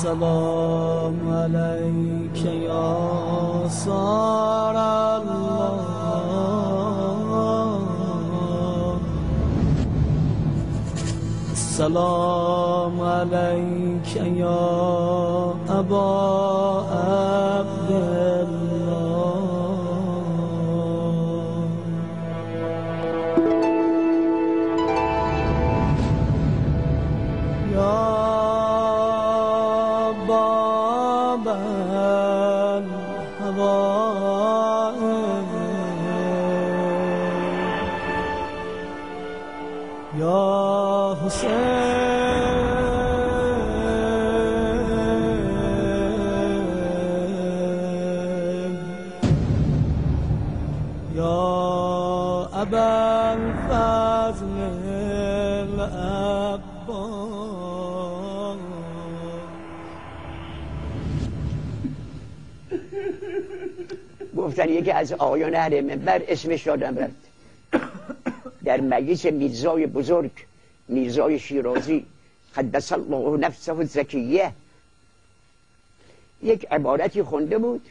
السلام عليك يا صار الله السلام عليك يا أبا عبد الله يا باب الحوائج يا حسين يا أبا الفضل العباس گفتن یکی از آقایان اهل منبر اسمش یادم رفت در مجلس میرزای بزرگ میرزای شیرازی قدس الله نفسه الزکیه یک عبارتی خونده بود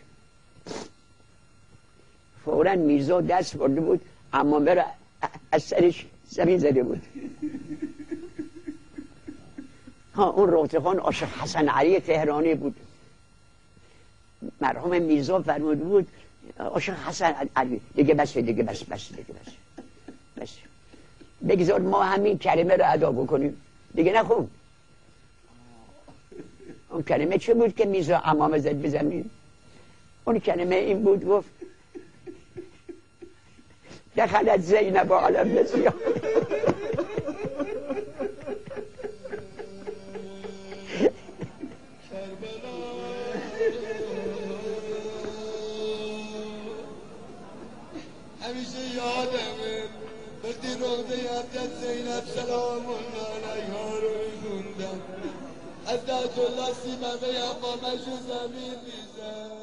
فوراً میرزا دست برده بود عمامه را از سرش زمین زده بود اون روتخان عاشق حسن علی تهرانی بود مرحوم میرزا فرموده بود عاشق حسن علی دیگه بس دیگه بس بگذار ما همین کلمه رو ادا بکنیم دیگه نه خوب اون کلمه چه بود که میرزا عمامه زد به زمین اون کلمه این بود گفت دخلت زینب علی النسیان همیشه یادمه وقتی روضه حضرت زینب سلام الله علیها رو میخوندم حضرت الله سیممه امامش رو زمین میزد